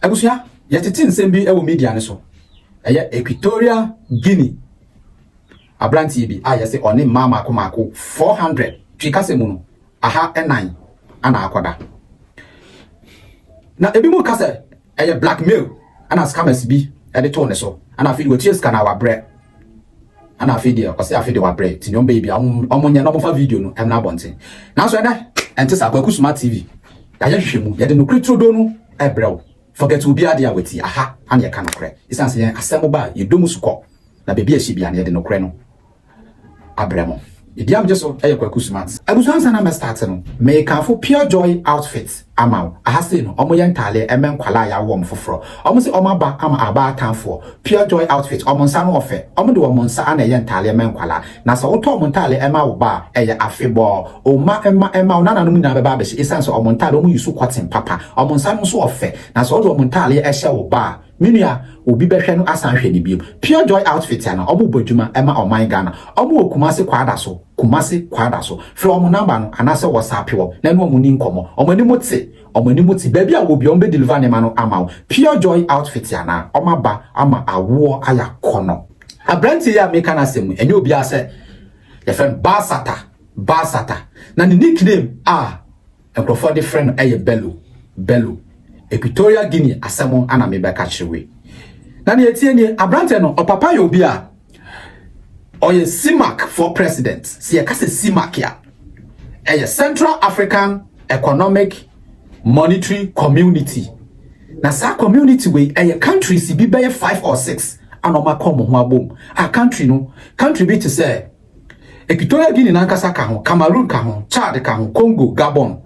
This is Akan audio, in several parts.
Abusia yetitin sembi ewo media ne so eye Equatorial Guinea abranti bi yese oni mama komako 400 twikase mu no aha enan ana akoda na ebi mu kase eye blackmail ana scammers bi e to ne so ana fi we ties kana wa bre ana fi dia o se afi de wa bre ti nyom baby omonye no mo fa video no em na bonten na so eda ente sa KwakuSmart TV ya hwehwemu ye de no kritrodo no e brew forget to be adia weti aha an ye kana kre isanse yen asemo ba ye domu suko na bebi a hibia na ye de no kre no abremo idiam jeso eye KwakuSmart abusansa na me start no me kanfo pure joy outfit ama aha se no omo ye ntale emen kwala ya wo mfoforo omo se omo ba ama aba atanfo pure joy outfit omo nsa no ofe omo de omo nsa ana ye ntale emen kwala na so oto omo ntale ema wo ba eye afebo o ma ema na no mu na beba beshi isanse omo ntale omo yusu cotton papa omo nsa no so ofe na so omo ntale ehye wo ba minua obi behwe no asan hwe ni bio pure joy outfit ya na obo bodwuma ema oman Ghana omo okumase kwada so kumase kwada so fre omo number no anase WhatsApp wo na no omo ni nkomo omo ni muti baby a wo bi ombe deliver ne ma no ama pure joy outfit ya na omo ba ama awo aya kono abranti ya meka na semu enye obi ase ye friend Basata na ni nickname enkrofo de friend eye Beyou Equatorial Guinea asemo ana mebeka chiwe na ne etie ni abrante no opapa ye obi a oye CMAC for president si e kase CMAC ya eye Central African Economic Monetary Community na sa community we eye countries bi be 5 or 6 anoma kom ho abom a country bi to say Equatorial Guinea na nkasa ka ho Cameroon ka ho Chad ka ho Congo Gabon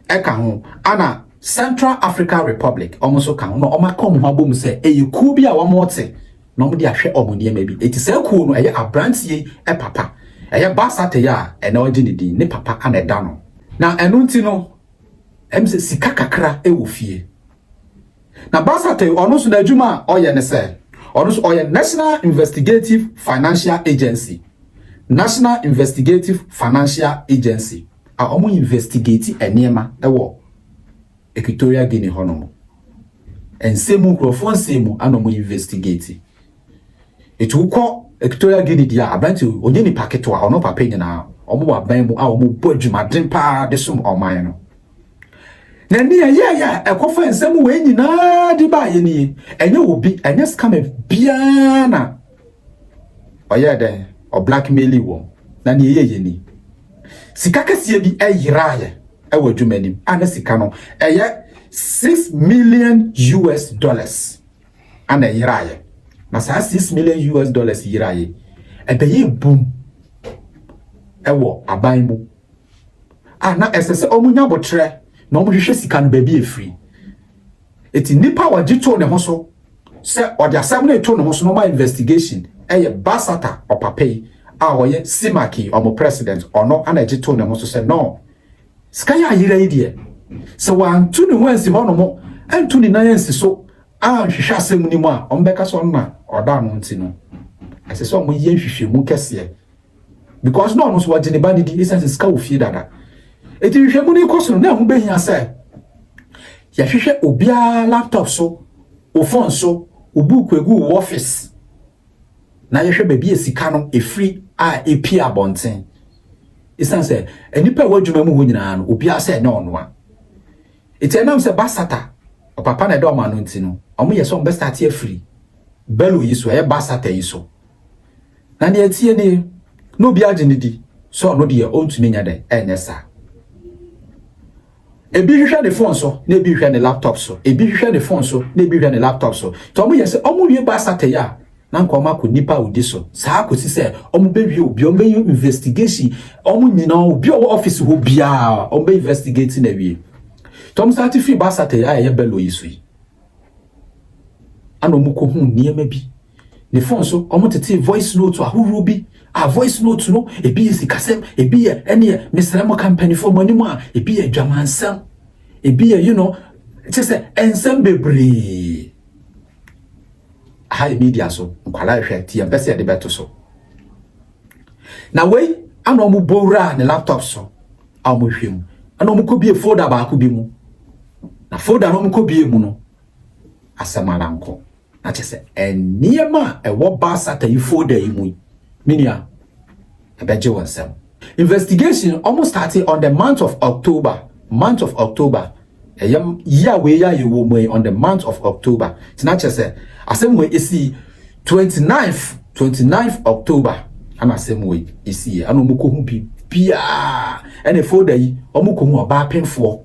ka ho ana Central African Republic almost kan no omakom ho abom se eyiku bi a womote no mo de ahwe omonde ma bi eti se ku no eye abrantie papa eye basate ya na oje ne din ne papa ana da no na enu nti no emse sika kakra wo fie na basate ono so na adwuma oye ne se ono so oye National Investigative Financial Agency a omo investigate enema ewo Equatorial Guinea honomo ensemu krofon semu anomo investigate etuko Equatorial Guinea dia abranti onye ni paketo a ono papa nyina omo wa ban mu a omo bodwuma den pa de som oman no na ni ya ekofa ensemu we nyina di ba ye ni enye obi enye scam bia na oye den o blackmail wo na ni ye ni sika kase bi eyiraye ewo dwumanim ana sika no eye $6 million ana yiraye na sa $6 million yiraye ebeye boom ewo aban mu ana esese omunya botre na omuhwehwe sika no ba bi efri eti nipa wagito ne ho so se odi asem na eto ne ho so no ma investigation eye basata opapei a oye simaki omo president ono ana gito ne ho so se no skaya yira idie so wan tu ne wansi hono mo antu ni na yansi so hwehwe asem ni mu a ombeka so na oda no nti no ase so mo ye hwehwe mu kese because no so wagene ba ni di essence ska ofie dada eti hwehwe mu ni koso na hu behia se ya hwehwe obia laptop so o phone so obuku egu office na yehwe ba bi esika no efri a epi abonten isanse enipa wadwuma mu ho nyina no obi ase nya ono a etenam se basata opapa na do ma no ntino omo yeso on best ate free Beyou yiso e basata yiso na ne atie ne no obi agene di so no de ontumi nya de enyesa ebi hwehwe ne phone so na ebi hwehwe ne laptop so ebi hwehwe ne phone so na ebi hwehwe ne laptop so to omo yese omo wie basata ya na nko mako nipa odi so saa kosi se omo bewie obi omo investigation omo nyina obi o office ho bia omo investigate na wie tom start free basate ya Beyou yiso yi ana omo ko hu niema bi ne phone so omo tete voice note ahuru bi a voice note no ebi sikasem ebi ene mesremo company for money mu a ebi adwamansam ebi you know say ensem bebre high media so nkwala hwe tie mpese de beto so na we ana omo bowra ne laptop so a omo hwem ana omo ko bie folder ba ko bi mu na folder no omo ko bie mu no asemananko na chese eniema ewo BALTASAR yi folder yi mu minia ebeje wonsem investigation almost started on the month of October year we ya ye wo mu on the month of October tina chese asem we esi 29th October ana asem we esi ana omuko hu bia ene folder yi omuko hu oba penfo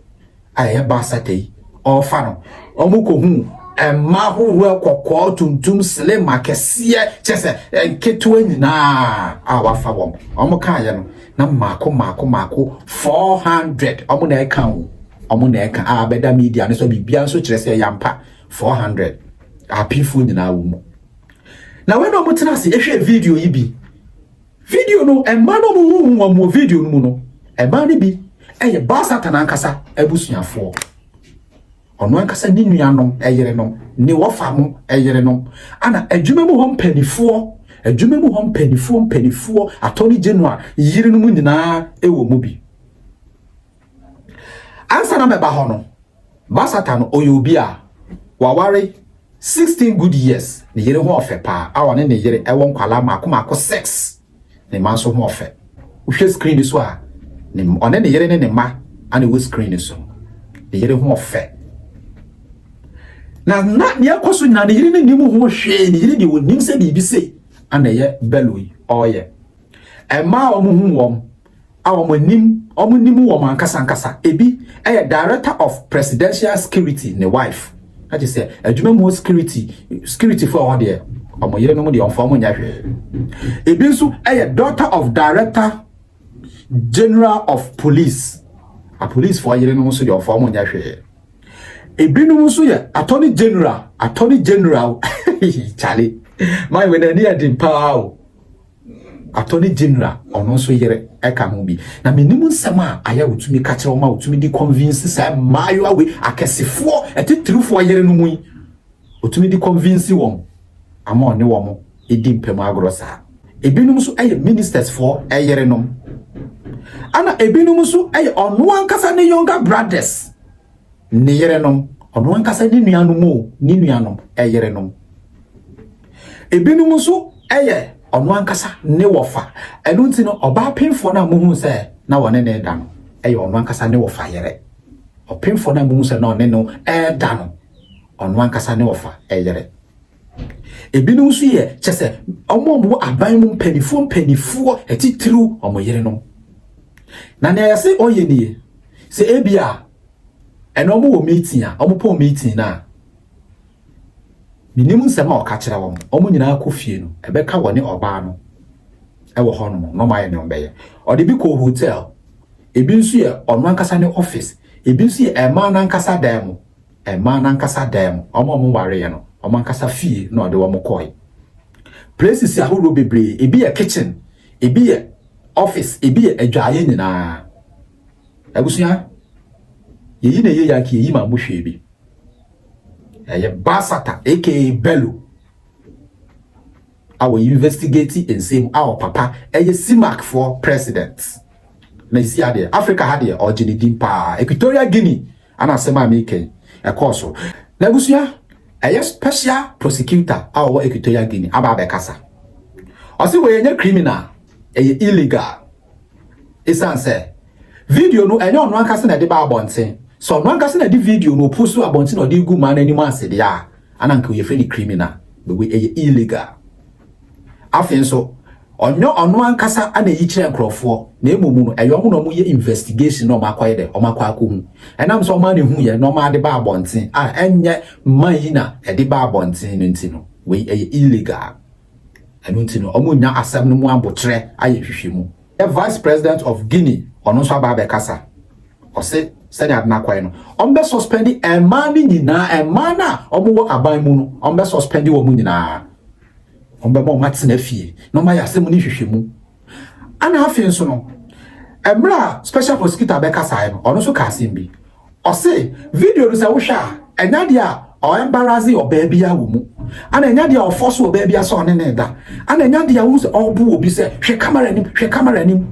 aye BALTASAR yi ofa no omuko hu emma ho kokko tuntum slim akese chese enketo nyina awafa wom omuka ye no na mako 400 omu na eka abeda media ne so bibia so kire se yampa 400 apifu nyina wo mu na when omu tena se ehwe video yi bi video no emma no mu video no mu no emma ne bi eye BALTASAR tanankasa abusuafo ono ankasa ni nuanom eyerenom ni wofamo eyerenom ana adwuma mu hom panifo attorney general yirenom nyina ewo mu bi ansa na meba ho no BALTASAR no oyobi a waware 16 good years ni yire ho ofepa awone ne yire ewo nkwala mako 6 ne manso ho ofe uhwe screen so a ne one ne yire ne ma ana wo screen so ne yire ho ofe na ne akoso na ne yire ne nimu ho hwe ne yire de wonim se bibi se ana ye beloi oye ema omuhu wom omunimu wom ankasa ebi director of presidential security ne wife I just say adwuma mu security for all there omoyire no mu de onfo omunya hwe ebi nso daughter of director general of police a police for yire no so de onfo omunya hwe ebi no so ye attorney general Charlie my when any adin power attorney general ono so yere eka ho bi na menimu nsema aya wotumi ka kire ma wotumi di convince say mayo awe akesefo etetrufo yere no mu wotumi di convince won ama one won edi mpem agrosa ebinum so ministers for yere no ana ebinum so ono ankasa ne younger brothers ne yere no ono ankasa ni nuanom yere no ebinum so ono ankasa ne wofa enu nti no oba penfo na muhu se na wone ne da no ono ankasa ne wofa yere opemfo na muhu se na one no da no ono ankasa ne wofa yere ebinum so ye chese omo aban mu mpanifo etitiru omo yere no na ne yase oye nie se ebia eno mo wo meeting a omo po meeting na minimu nsema o ka kire wo omo nyina akofie no ebeka wone oba no ewo ho no ma ne ombeye ode bi ko hotel ebi nso ye ono ankasa ne office ebi nso ye ema na ankasa dam omo ware ye no omo ankasa fie na ode wo mo koi places ahoro bebre ebi ye kitchen ebi ye office ebi ye adwaye nyina agusia yeyi na ye yake yeyi ma mo hwe bi BALTASAR aka Beyou our investigative and same our papa simak for president na isi ade Africa had or Ginidin pa Equatorial Guinea ana sema make e course na busia special prosecutor our Equatorial Guinea aba be kasa o si we criminal illegal isanse video no enye ono akase na de ba abonten so no ankasa na di video no post abonti no de gu man anim ase de a ananka we free criminal we illegal afen so onyo ono ankasa ana yi kire nkrofo na emomu no eyo mo no mo ye investigation no makwaye de o makwa akohu enam so ma ne hu ye no ma de ba abonti enye mayina e de ba abonti no ntino we illegal enu ntino omo nya asam no mu abotre aye hwehwemu vice president of Guinea ono so aba be kasa o se send adna kwai no ombe suspend emani nyina emana omo aban mu no ombe suspend wo mu nyina ombe mo matena fie no ma yasem ni hwehwemu ana afie nso no emra special prosecutor be kasa no ono so ka asembi o se video no se wo hwa enya dia o embarrass o baby a wo mu ana enya dia o force o baby a so ne ne da ana enya dia wo se obu obi se hwe camera nim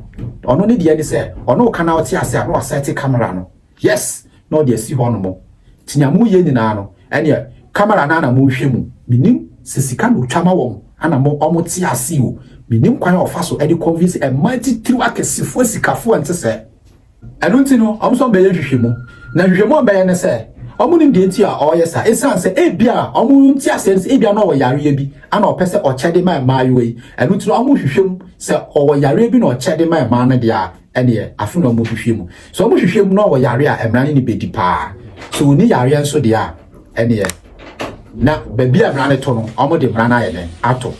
ono ne dia ni se ono kana o ti ase no set camera no yes no dia si ho no mo tinyamu ye nyina no ene camera na mo hwemu minim sisika no twama won ana mo ti ase o minim kwan ofa so e de convince e mighty through akesifo sikafo ante se eno nti no omso be ye hwehwemu na hwehwemu be ye ne se omu nim de nti a oyesa esan se ebia omu nti asense ebia na o yare bi ana opese o chede ma maayo yi eno nti no omu hwehwemu se o yare bi na o chede ma maa na de a ene afi na omu hwehwemu so omu hwehwemu na o yare a emrane ni bedi pa so ni yare nso de a ene na baby emrane to no omu de emrane aye ato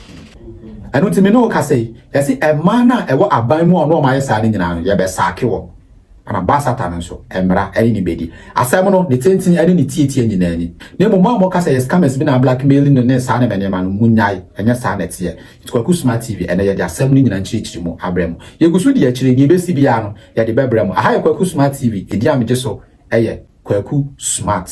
eno nti me no ka say yesi emana ewo aban mu ono ma yesa ne nyina no ye be saake wo ana basata nso emra eni ni bedi asem no ne tentin eni ni tietie nyina ni na mo ma mo ka say yes scammers bi na blackmailing no ne sa ne be ne ma no munyai enya sa na tie KwakuSmart TV ene ye de asem no nyina nchirichiri mu abrem ye gusu de akire ni be si bia no ye de bebrem aha ye KwakuSmart TV edi amje so eye KwakuSmart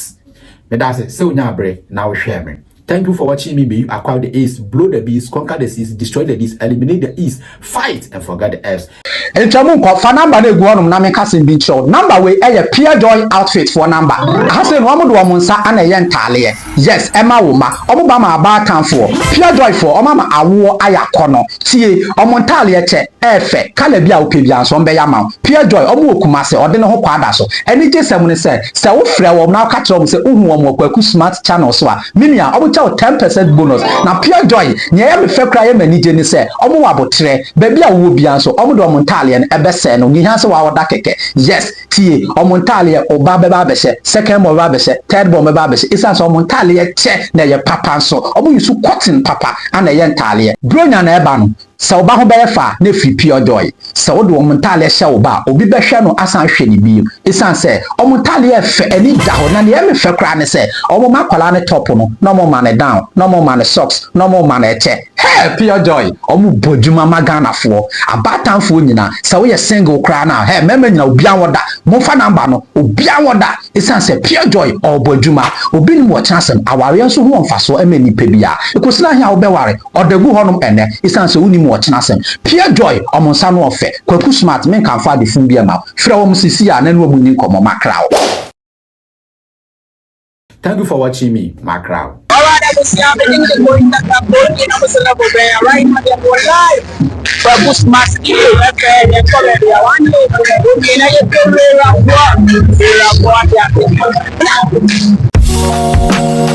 me da se onya abre na wo hwe me. Thank you for watching me. Beyou acquire the ace, blow the beast, conquer the seas, destroy the east, eliminate the east, fight and forget the F's. And Chamunko, for number they go on Namikasin beach show. Number way a pure joy outfit for number. I say one womansa and a young talia. Yes, Emma Woma, Obama bar can for pure joy for Omama Awo Ayakono. See, Omontalia che, Efe, Calabia Pibians from Beyama, pure joy, Omu Kumase, or Deno Quadaso. And it is someone said, so Freya now catch on say KwakuSmart channel so. Minia, 10% bonus na pure joy nya me fe kra ye mani je ni se omo wabotre baby a wo bia so omo do montale en ebese no ni hanse wa woda keke yes tie omontale oba beba bese second mo ba bese third mo ba bese isa so omontale che na ye papa so omo yusu cotton papa ana ye ntale bronya na eba no sa oba ho be fa na fi pure joy sa wo do omontale hye oba obi be hwe no asan hwe ni bi isa se omontale fe ani da ho na ne me fe kra ne se omo makwala ne top no no mo man down no more man socks no more man che hey pure joy omu bodwuma magana fo abatan fo nyina se wo ye single kra na hey mema nyina obia woda mo fa number no obia woda isan se pure joy obodwuma obi ni mo chance aware nso ho mfaso emani pebia ekosina hia wo be ware odagu honom ene isan se woni mo chance pure joy omonsa no ofe KwakuSmart men kan fa de fun bia ma fra wo musisi a na no mu nyin komo makra. Thank you for watching me, my crowd. Alright, I was happening to go in that boat, you know, so right now they're going live. KwakuSmart TV, they're coming here. One day, you know, you're going to